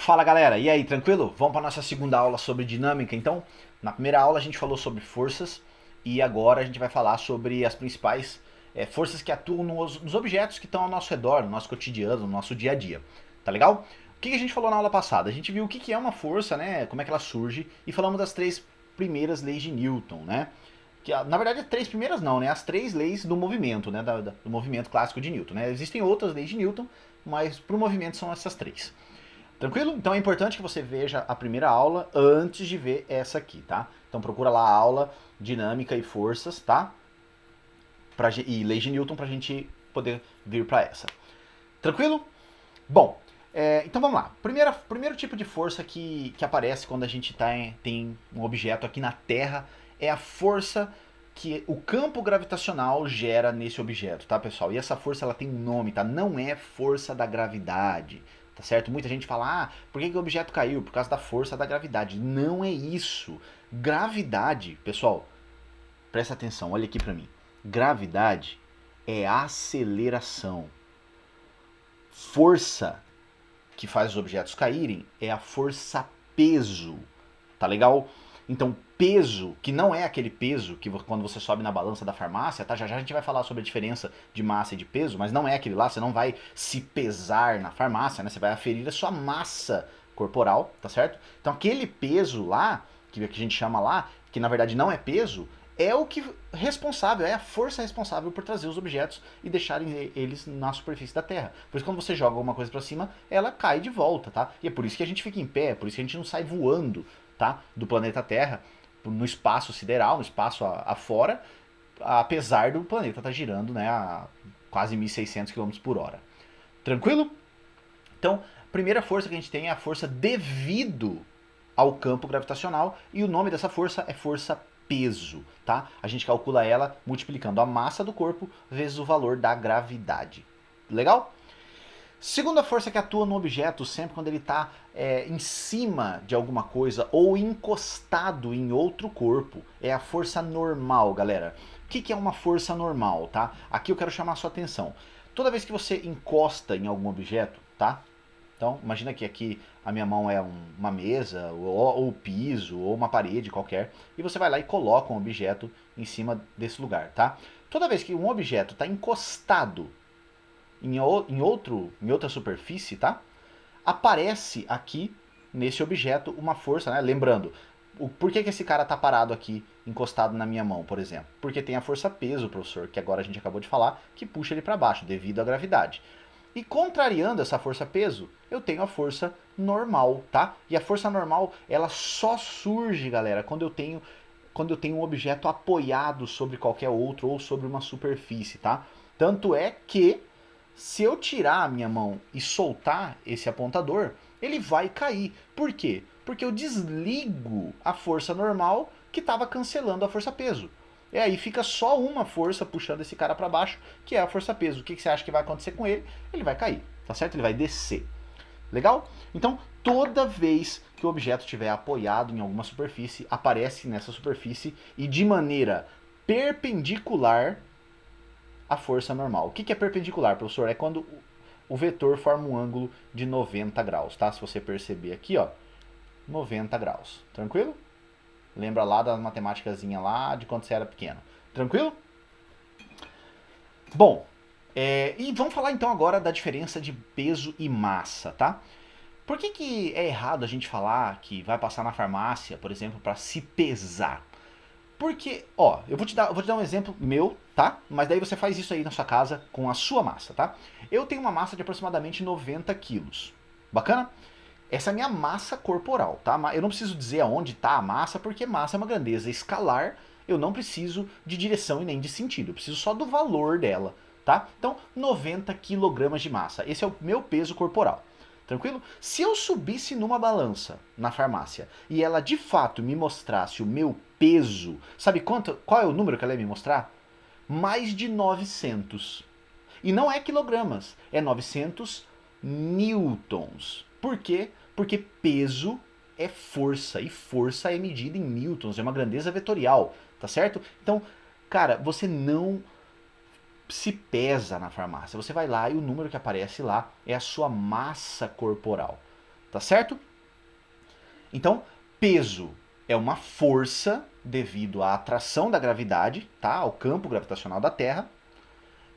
Fala galera, e aí, tranquilo? Vamos para nossa segunda aula sobre dinâmica. Então, na primeira aula a gente falou sobre forças e agora a gente vai falar sobre as principais forças que atuam nos objetos que estão ao nosso redor, no nosso cotidiano, no nosso dia a dia. Tá legal? O que a gente falou na aula passada? A gente viu o que é uma força, né? Como é que ela surge e falamos das três primeiras leis de Newton, né? Que, na verdade, as três primeiras não, né? As três leis do movimento, né? Do movimento clássico de Newton, né? Existem outras leis de Newton, mas para o movimento são essas três. Tranquilo? Então é importante que você veja a primeira aula antes de ver essa aqui, tá? Então procura lá a aula Dinâmica e Forças, tá? E Leis de Newton pra gente poder vir para essa. Tranquilo? Bom, então vamos lá. Primeiro tipo de força que aparece quando a gente tem um objeto aqui na Terra é a força que o campo gravitacional gera nesse objeto, tá, pessoal? E essa força ela tem um nome, tá? Não é força da gravidade, tá certo? Muita gente fala, por que o objeto caiu? Por causa da força da gravidade. Não é isso. Gravidade, pessoal, presta atenção, olha aqui pra mim. Gravidade é aceleração. Força que faz os objetos caírem é a força peso, tá legal? Então, peso, que não é aquele peso que quando você sobe na balança da farmácia, tá? Já já a gente vai falar sobre a diferença de massa e de peso, mas não é aquele lá, você não vai se pesar na farmácia, né? Você vai aferir a sua massa corporal, tá certo? Então, aquele peso lá, que a gente chama lá, que na verdade não é peso, é o que responsável, é a força responsável por trazer os objetos e deixarem eles na superfície da Terra. Por isso quando você joga alguma coisa para cima, ela cai de volta, tá? E é por isso que a gente fica em pé, é por isso que a gente não sai voando, tá? Do planeta Terra no espaço sideral, no espaço afora, apesar do planeta estar girando, né, a quase 1.600 km por hora. Tranquilo? Então, a primeira força que a gente tem é a força devido ao campo gravitacional e o nome dessa força é força peso, tá? A gente calcula ela multiplicando a massa do corpo vezes o valor da gravidade. Legal? Segunda força que atua no objeto sempre quando ele está em cima de alguma coisa ou encostado em outro corpo é a força normal, galera. O que é uma força normal, tá? Aqui eu quero chamar a sua atenção. Toda vez que você encosta em algum objeto, tá? Então, imagina que aqui a minha mão é uma mesa, ou piso, ou uma parede qualquer, e você vai lá e coloca um objeto em cima desse lugar, tá? Toda vez que um objeto está encostado em outra superfície, tá? Aparece aqui nesse objeto uma força, né? Lembrando, por que esse cara tá parado aqui, encostado na minha mão, por exemplo? Porque tem a força peso, professor, que agora a gente acabou de falar, que puxa ele para baixo, devido à gravidade. E contrariando essa força peso, eu tenho a força normal, tá? E a força normal, ela só surge, galera, quando eu tenho um objeto apoiado sobre qualquer outro ou sobre uma superfície, tá? Tanto é que se eu tirar a minha mão e soltar esse apontador, ele vai cair. Por quê? Porque eu desligo a força normal que estava cancelando a força peso. E aí fica só uma força puxando esse cara para baixo, que é a força peso. O que você acha que vai acontecer com ele? Ele vai cair, tá certo? Ele vai descer. Legal? Então, toda vez que o objeto estiver apoiado em alguma superfície, aparece nessa superfície e de maneira perpendicular à força normal. O que é perpendicular, professor? É quando o vetor forma um ângulo de 90 graus, tá? Se você perceber aqui, ó, 90 graus. Tranquilo? Lembra lá da matemáticazinha lá de quando você era pequeno. Tranquilo? Bom, e vamos falar então agora da diferença de peso e massa, tá? Por que é errado a gente falar que vai passar na farmácia, por exemplo, para se pesar? Porque, ó, eu vou te dar um exemplo meu, tá? Mas daí você faz isso aí na sua casa com a sua massa, tá? Eu tenho uma massa de aproximadamente 90 quilos. Bacana? Essa é a minha massa corporal, tá? Eu não preciso dizer aonde está a massa, porque massa é uma grandeza escalar. Eu não preciso de direção e nem de sentido. Eu preciso só do valor dela, tá? Então, 90 quilogramas de massa. Esse é o meu peso corporal. Tranquilo? Se eu subisse numa balança na farmácia e ela de fato me mostrasse o meu peso, sabe qual é o número que ela ia me mostrar? Mais de 900. E não é quilogramas, é 900 newtons. Por quê? Porque peso é força e força é medida em newtons, é uma grandeza vetorial, tá certo? Então, cara, você não se pesa na farmácia. Você vai lá e o número que aparece lá é a sua massa corporal. tá certo? Então, peso é uma força devido à atração da gravidade, tá? Ao campo gravitacional da Terra.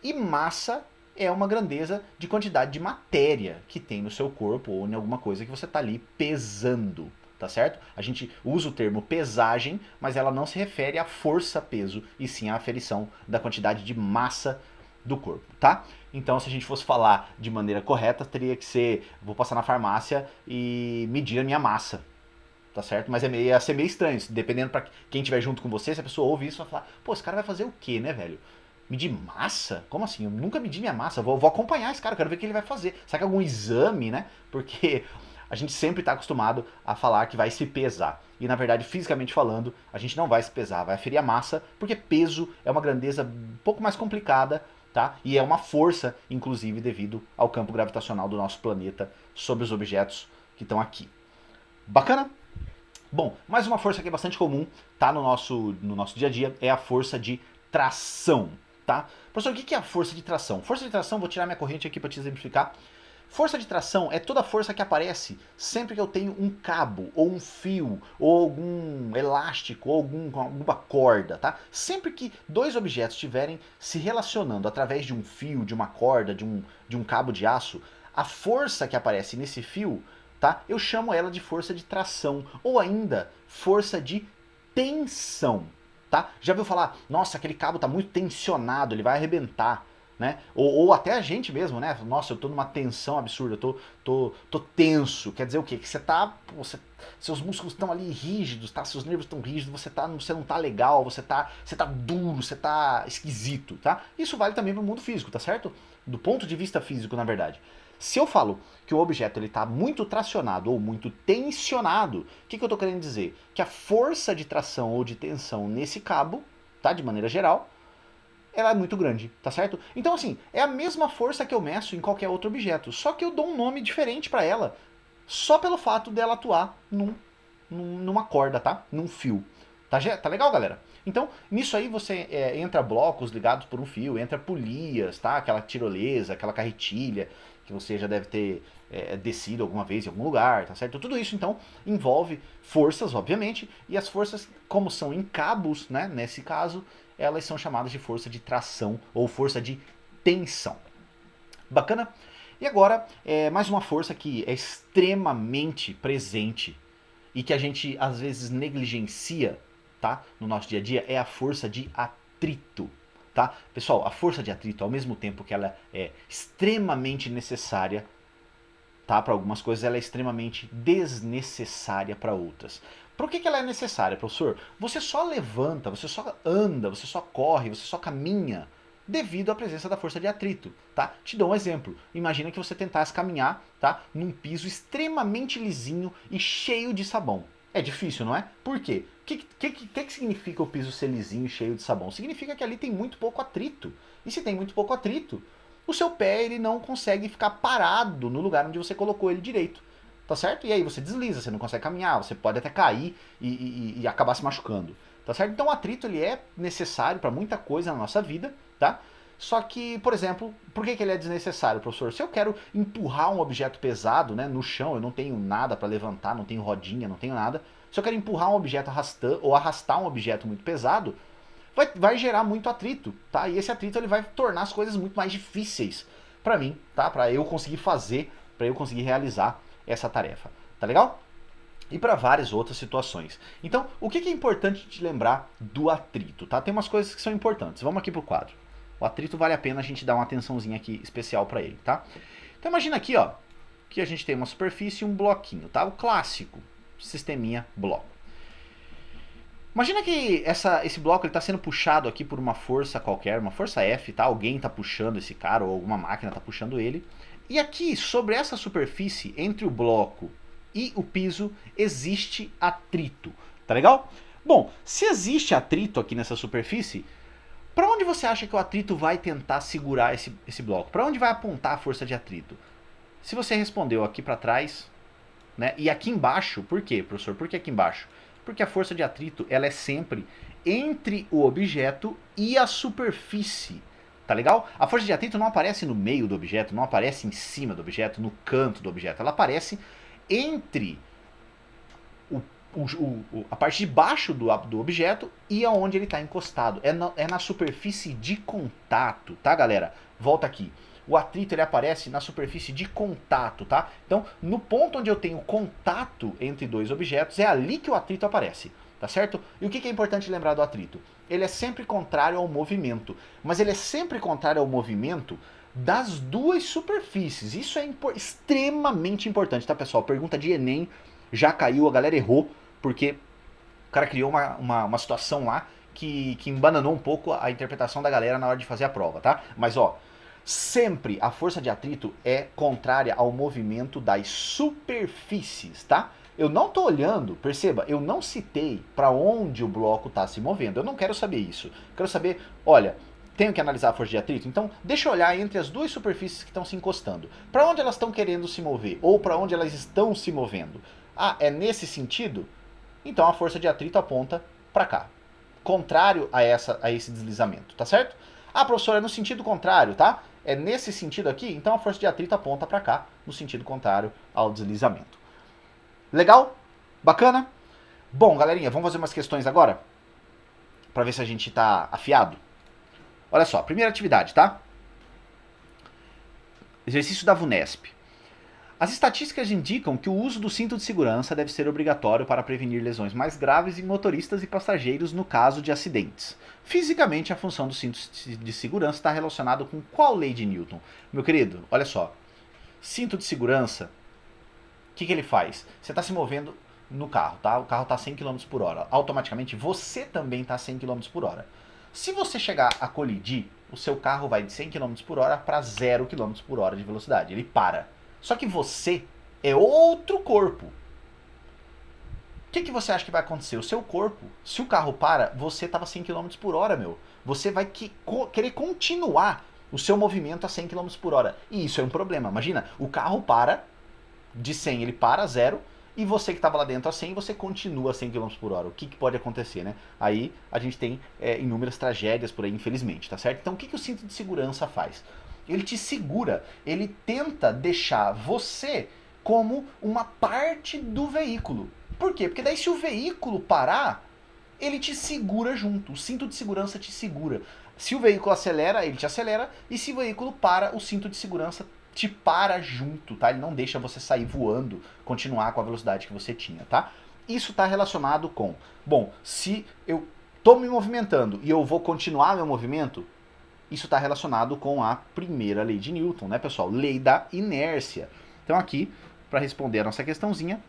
E massa é uma grandeza de quantidade de matéria que tem no seu corpo ou em alguma coisa que você está ali pesando, tá certo? A gente usa o termo pesagem, mas ela não se refere à força-peso, e sim à aferição da quantidade de massa do corpo, tá? Então, se a gente fosse falar de maneira correta, teria que ser, vou passar na farmácia e medir a minha massa, tá certo? Mas ia ser meio estranho, dependendo pra quem estiver junto com você, se a pessoa ouve isso, vai falar, pô, esse cara vai fazer o quê, né, velho? Medir massa? Como assim? Eu nunca medi minha massa. Vou acompanhar esse cara, quero ver o que ele vai fazer. Será que é algum exame, né? Porque a gente sempre está acostumado a falar que vai se pesar. E na verdade, fisicamente falando, a gente não vai se pesar, vai aferir a massa, porque peso é uma grandeza um pouco mais complicada, tá? E é uma força, inclusive, devido ao campo gravitacional do nosso planeta sobre os objetos que estão aqui. Bacana? Bom, mais uma força que é bastante comum, tá? No nosso dia a dia, é a força de tração. Tá? Professor, o que é a força de tração? Força de tração, vou tirar minha corrente aqui para te exemplificar. Força de tração é toda a força que aparece sempre que eu tenho um cabo, ou um fio, ou algum elástico, ou alguma corda, tá? Sempre que dois objetos estiverem se relacionando através de um fio, de uma corda, de um cabo de aço, a força que aparece nesse fio, tá? Eu chamo ela de força de tração, ou ainda força de tensão. Tá? Já viu falar, nossa, aquele cabo tá muito tensionado, ele vai arrebentar, né? Ou até a gente mesmo, né? Nossa, eu tô numa tensão absurda, eu tô tenso. Quer dizer o quê? Que seus músculos estão ali rígidos, tá? Seus nervos estão rígidos, você não tá legal, você tá duro, você tá esquisito, tá? Isso vale também pro mundo físico, tá certo? Do ponto de vista físico, na verdade. Se eu falo que o objeto está muito tracionado ou muito tensionado, o que eu estou querendo dizer? Que a força de tração ou de tensão nesse cabo, tá, de maneira geral, ela é muito grande, tá certo? Então assim, é a mesma força que eu meço em qualquer outro objeto, só que eu dou um nome diferente para ela, só pelo fato dela atuar numa corda, tá? Num fio. Tá legal, galera? Então, nisso aí você entra blocos ligados por um fio, entra polias, tá? Aquela tirolesa, aquela carretilha que você já deve ter descido alguma vez em algum lugar, tá certo? Tudo isso, então, envolve forças, obviamente, e as forças, como são em cabos, né? Nesse caso, elas são chamadas de força de tração ou força de tensão. Bacana? E agora, mais uma força que é extremamente presente e que a gente às vezes negligencia, tá? No nosso dia a dia, é a força de atrito. Tá? Pessoal, a força de atrito, ao mesmo tempo que ela é extremamente necessária, tá? Para algumas coisas, ela é extremamente desnecessária para outras. Por que ela é necessária, professor? Você só levanta, você só anda, você só corre, você só caminha devido à presença da força de atrito, tá? Te dou um exemplo. Imagina que você tentasse caminhar, tá? Num piso extremamente lisinho e cheio de sabão. É difícil, não é? Por quê? O que significa o piso ser lisinho e cheio de sabão? Significa que ali tem muito pouco atrito. E se tem muito pouco atrito, o seu pé ele não consegue ficar parado no lugar onde você colocou ele direito. Tá certo? E aí você desliza, você não consegue caminhar, você pode até cair e acabar se machucando. Tá certo? Então o atrito ele é necessário para muita coisa na nossa vida, tá? Só que, por exemplo, por que ele é desnecessário, professor? Se eu quero empurrar um objeto pesado, né, no chão, eu não tenho nada para levantar, não tenho rodinha, não tenho nada. Se eu quero empurrar um objeto arrastando ou arrastar um objeto muito pesado, vai gerar muito atrito, tá? E esse atrito ele vai tornar as coisas muito mais difíceis para mim, tá? Para eu conseguir fazer, para eu conseguir realizar essa tarefa, tá legal? E para várias outras situações. Então, o que é importante te lembrar do atrito, tá? Tem umas coisas que são importantes. Vamos aqui pro quadro. O atrito vale a pena a gente dar uma atençãozinha aqui especial para ele, tá? Então imagina aqui, ó, que a gente tem uma superfície e um bloquinho, tá? O clássico sisteminha bloco. Imagina que esse bloco está sendo puxado aqui por uma força qualquer, uma força F, tá? Alguém está puxando esse cara ou alguma máquina está puxando ele. E aqui, sobre essa superfície, entre o bloco e o piso, existe atrito, tá legal? Bom, se existe atrito aqui nessa superfície, para onde você acha que o atrito vai tentar segurar esse bloco? Para onde vai apontar a força de atrito? Se você respondeu aqui para trás, né? E aqui embaixo, por quê, professor? Por que aqui embaixo? Porque a força de atrito ela é sempre entre o objeto e a superfície. Tá legal? A força de atrito não aparece no meio do objeto, não aparece em cima do objeto, no canto do objeto. Ela aparece entre a parte de baixo do objeto e aonde ele está encostado. É na superfície de contato, tá, galera? Volta aqui. O atrito ele aparece na superfície de contato, tá? Então, no ponto onde eu tenho contato entre dois objetos, é ali que o atrito aparece, tá certo? E o que é importante lembrar do atrito? Ele é sempre contrário ao movimento, mas ele é sempre contrário ao movimento das duas superfícies. Isso é extremamente importante, tá, pessoal? Pergunta de Enem, já caiu, a galera errou, porque o cara criou uma situação lá que embananou um pouco a interpretação da galera na hora de fazer a prova, tá? Mas, ó, sempre a força de atrito é contrária ao movimento das superfícies, tá? Eu não tô olhando, perceba, eu não citei para onde o bloco está se movendo. Eu não quero saber isso. Quero saber, olha, tenho que analisar a força de atrito, então deixa eu olhar entre as duas superfícies que estão se encostando. Para onde elas estão querendo se mover? Ou para onde elas estão se movendo? Ah, é nesse sentido? Então a força de atrito aponta para cá. Contrário a esse deslizamento, tá certo? Ah, professor, é no sentido contrário, tá? É nesse sentido aqui, então a força de atrito aponta para cá, no sentido contrário ao deslizamento. Legal? Bacana? Bom, galerinha, vamos fazer umas questões agora? Para ver se a gente tá afiado. Olha só, primeira atividade, tá? Exercício da VUNESP. As estatísticas indicam que o uso do cinto de segurança deve ser obrigatório para prevenir lesões mais graves em motoristas e passageiros no caso de acidentes. Fisicamente, a função do cinto de segurança está relacionada com qual lei de Newton? Meu querido, olha só. Cinto de segurança, o que ele faz? Você está se movendo no carro, tá? O carro está a 100 km por hora. Automaticamente, você também está a 100 km por hora. Se você chegar a colidir, o seu carro vai de 100 km por hora para 0 km por hora de velocidade. Ele para. Só que você é outro corpo. O que você acha que vai acontecer? O seu corpo, se o carro para, você estava 100 km por hora, meu. Você vai querer continuar o seu movimento a 100 km por hora. E isso é um problema. Imagina, o carro para, de 100 ele para a 0, e você que estava lá dentro a 100, você continua a 100 km por hora. O que pode acontecer, né? Aí a gente tem inúmeras tragédias por aí, infelizmente, tá certo? Então o que o cinto de segurança faz? Ele te segura, ele tenta deixar você como uma parte do veículo. Por quê? Porque daí se o veículo parar, ele te segura junto. O cinto de segurança te segura. Se o veículo acelera, ele te acelera. E se o veículo para, o cinto de segurança te para junto, tá? Ele não deixa você sair voando, continuar com a velocidade que você tinha, tá? Isso está relacionado com, bom, se eu estou me movimentando e eu vou continuar meu movimento, isso está relacionado com a primeira lei de Newton, né, pessoal? Lei da inércia. Então aqui, para responder a nossa questãozinha,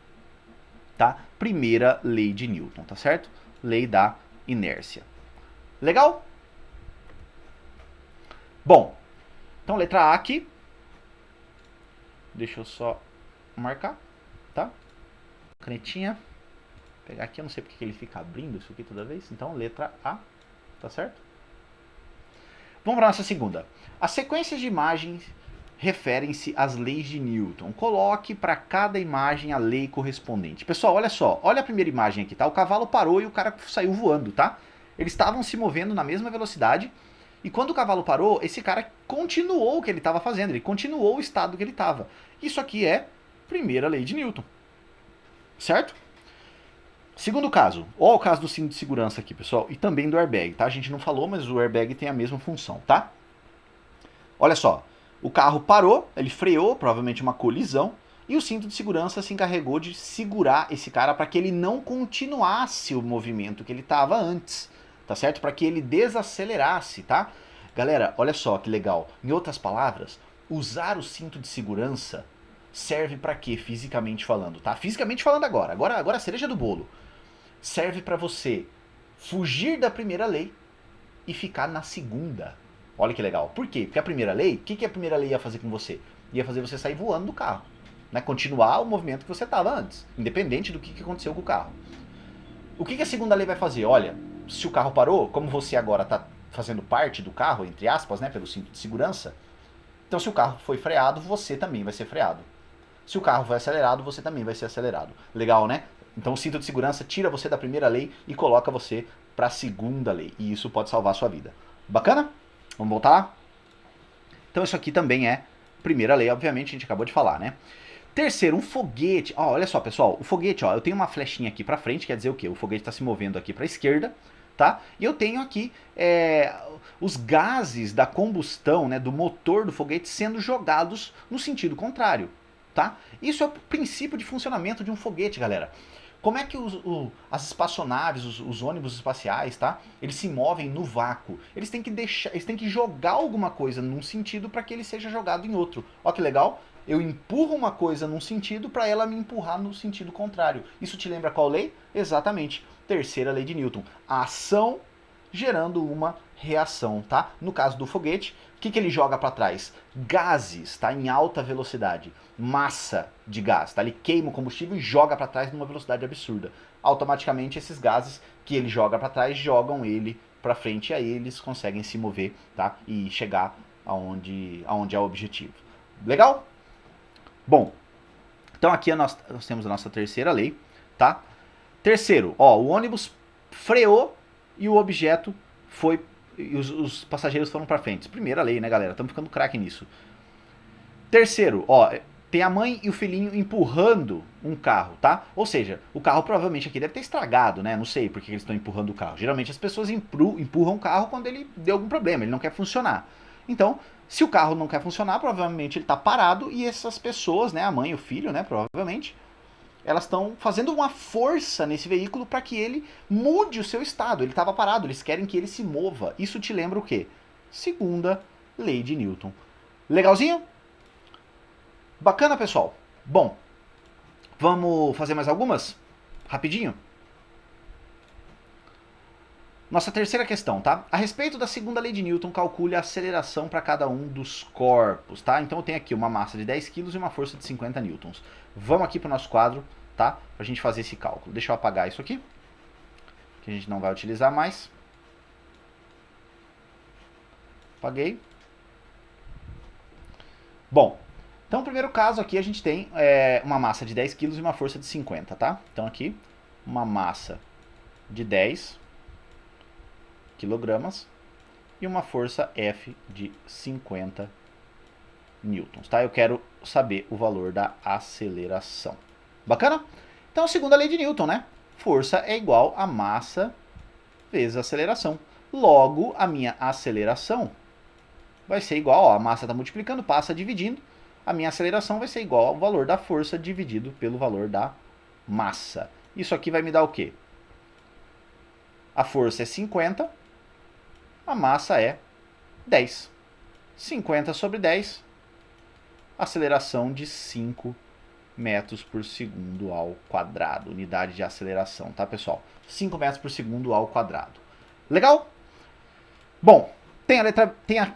tá? Primeira lei de Newton, tá certo? Lei da inércia. Legal? Bom, então letra A aqui. Deixa eu só marcar, tá? Canetinha. Vou pegar aqui, eu não sei porque ele fica abrindo isso aqui toda vez. Então, letra A, tá certo? Vamos para a nossa segunda. As sequências de imagens referem-se às leis de Newton. Coloque para cada imagem a lei correspondente. Pessoal, olha só. Olha a primeira imagem aqui, tá? O cavalo parou e o cara saiu voando, tá? Eles estavam se movendo na mesma velocidade. E quando o cavalo parou, esse cara continuou o que ele estava fazendo. Ele continuou o estado que ele estava. Isso aqui é primeira lei de Newton. Certo? Segundo caso. Olha o caso do cinto de segurança aqui, pessoal. E também do airbag, tá? A gente não falou, mas o airbag tem a mesma função, tá? Olha só. O carro parou, ele freou, provavelmente uma colisão. E o cinto de segurança se encarregou de segurar esse cara para que ele não continuasse o movimento que ele estava antes. Tá certo? Para que ele desacelerasse, tá? Galera, olha só que legal. Em outras palavras, usar o cinto de segurança serve para quê, fisicamente falando, tá? Fisicamente falando agora a cereja do bolo. Serve para você fugir da primeira lei e ficar na segunda. Olha que legal. Por quê? Porque a primeira lei, o que a primeira lei ia fazer com você? Ia fazer você sair voando do carro. Né? Continuar o movimento que você estava antes, independente do que aconteceu com o carro. O que a segunda lei vai fazer? Olha, se o carro parou, como você agora está fazendo parte do carro, entre aspas, né, pelo cinto de segurança, então se o carro foi freado, você também vai ser freado. Se o carro foi acelerado, você também vai ser acelerado. Legal, né? Então o cinto de segurança tira você da primeira lei e coloca você para a segunda lei. E isso pode salvar a sua vida. Bacana? Vamos voltar lá? Então isso aqui também é primeira lei, obviamente, a gente acabou de falar, né? Terceiro, um foguete. Ó, olha só, pessoal, o foguete, ó, eu tenho uma flechinha aqui pra frente, quer dizer o quê? O foguete está se movendo aqui pra esquerda, tá? E eu tenho aqui os gases da combustão, né, do motor do foguete sendo jogados no sentido contrário, tá? Isso é o princípio de funcionamento de um foguete, galera. Como é que as espaçonaves, os ônibus espaciais, tá? Eles se movem no vácuo. Eles têm que jogar alguma coisa num sentido para que ele seja jogado em outro. Ó que legal. Eu empurro uma coisa num sentido para ela me empurrar no sentido contrário. Isso te lembra qual lei? Exatamente. Terceira lei de Newton. A ação gerando uma reação, tá? No caso do foguete, o que ele joga para trás? Gases, tá? Em alta velocidade. Massa de gás, tá? Ele queima o combustível e joga para trás numa velocidade absurda. Automaticamente esses gases que ele joga para trás jogam ele para frente e aí eles conseguem se mover, tá? E chegar aonde é o objetivo. Legal? Bom, então aqui nós temos a nossa terceira lei, tá? Terceiro, ó, o ônibus freou e o objeto foi, e os passageiros foram para frente. Primeira lei, né, galera? Estamos ficando craque nisso. Terceiro, ó, tem a mãe e o filhinho empurrando um carro, tá? Ou seja, o carro provavelmente aqui deve ter estragado, né? Não sei por que eles estão empurrando o carro. Geralmente as pessoas empurram o carro quando ele deu algum problema, ele não quer funcionar. Então, se o carro não quer funcionar, provavelmente ele está parado e essas pessoas, né, a mãe e o filho, né, provavelmente, elas estão fazendo uma força nesse veículo para que ele mude o seu estado. Ele estava parado, eles querem que ele se mova. Isso te lembra o quê? Segunda lei de Newton. Legalzinho? Bacana, pessoal. Bom, vamos fazer mais algumas? Rapidinho. Nossa terceira questão, tá? A respeito da segunda lei de Newton, calcule a aceleração para cada um dos corpos, tá? Então eu tenho aqui uma massa de 10 kg e uma força de 50 newtons. Vamos aqui para o nosso quadro, tá? Pra gente fazer esse cálculo. Deixa eu apagar isso aqui, que a gente não vai utilizar mais. Apaguei. Bom, então, no primeiro caso aqui a gente tem uma massa de 10 kg e uma força de 50, tá? Então aqui, uma massa de 10 kg e uma força F de 50 newtons, tá? Eu quero saber o valor da aceleração. Bacana? Então, a segunda lei de Newton, né? Força é igual a massa vezes a aceleração. Logo, a minha aceleração vai ser igual, ó, a massa está multiplicando, passa dividindo. A minha aceleração vai ser igual ao valor da força dividido pelo valor da massa. Isso aqui vai me dar o quê? A força é 50, a massa é 10. 50 sobre 10, aceleração de 5 metros por segundo ao quadrado. Unidade de aceleração, tá, pessoal? 5 metros por segundo ao quadrado. Legal? Bom, tem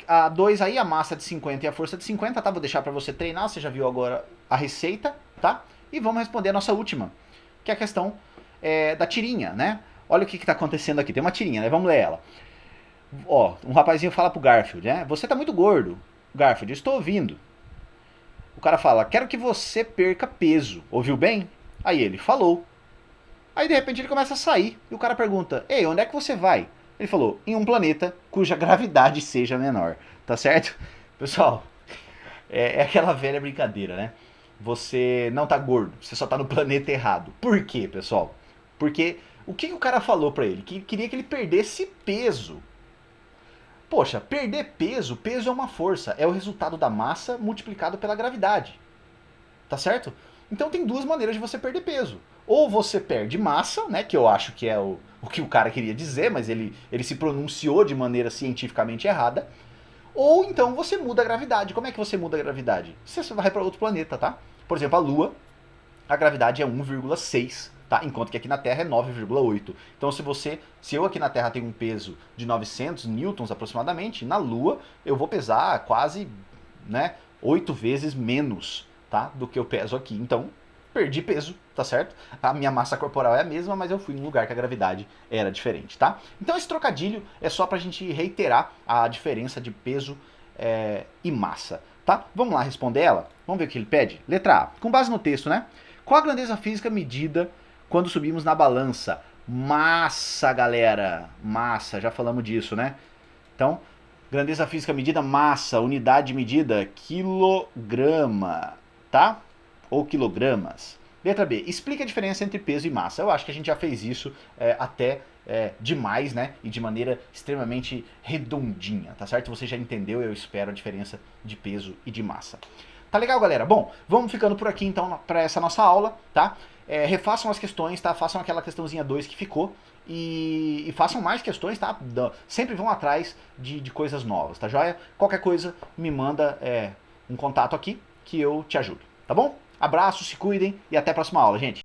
a 2 aí, a massa de 50 e a força de 50, tá? Vou deixar para você treinar, você já viu agora a receita, tá? E vamos responder a nossa última, que é a questão da tirinha, né? Olha o que está acontecendo aqui, tem uma tirinha, né? Vamos ler ela. Ó, um rapazinho fala pro Garfield, né? Você tá muito gordo. Garfield, eu estou ouvindo. O cara fala, quero que você perca peso. Ouviu bem? Aí ele, falou. Aí de repente ele começa a sair. E o cara pergunta, ei, onde é que você vai? Ele falou, em um planeta cuja gravidade seja menor. Tá certo? Pessoal, é aquela velha brincadeira, né? Você não tá gordo, você só tá no planeta errado. Por quê, pessoal? Porque o que o cara falou pra ele? Que queria que ele perdesse peso. Poxa, perder peso, peso é uma força, é o resultado da massa multiplicado pela gravidade. Tá certo? Então tem duas maneiras de você perder peso. Ou você perde massa, né, que eu acho que é o que o cara queria dizer, mas ele se pronunciou de maneira cientificamente errada. Ou então você muda a gravidade. Como é que você muda a gravidade? Você vai para outro planeta, tá? Por exemplo, a Lua, a gravidade é 1,6. Tá? Enquanto que aqui na Terra é 9,8. Então se eu aqui na Terra tenho um peso de 900 newtons aproximadamente, na Lua eu vou pesar quase, né, 8 vezes menos, tá, do que eu peso aqui. Então perdi peso, tá certo? A minha massa corporal é a mesma, mas eu fui em um lugar que a gravidade era diferente, tá? Então esse trocadilho é só pra gente reiterar a diferença de peso e massa, tá? Vamos lá responder ela? Vamos ver o que ele pede? Letra A, com base no texto, né? Qual a grandeza física medida quando subimos na balança? Massa, galera. Massa, já falamos disso, né? Então, grandeza física medida, massa. Unidade medida, quilograma. Tá? ou quilogramas? Letra B, explica a diferença entre peso e massa. Eu acho que a gente já fez isso até demais, né? E de maneira extremamente redondinha, tá certo? Você já entendeu, eu espero, a diferença de peso e de massa. Tá legal, galera? Bom, vamos ficando por aqui então para essa nossa aula, tá? Refaçam as questões, tá? Façam aquela questãozinha 2 que ficou e façam mais questões, tá? Sempre vão atrás de coisas novas, tá joia? Qualquer coisa, me manda um contato aqui que eu te ajudo, tá bom? Abraço, se cuidem e até a próxima aula, gente.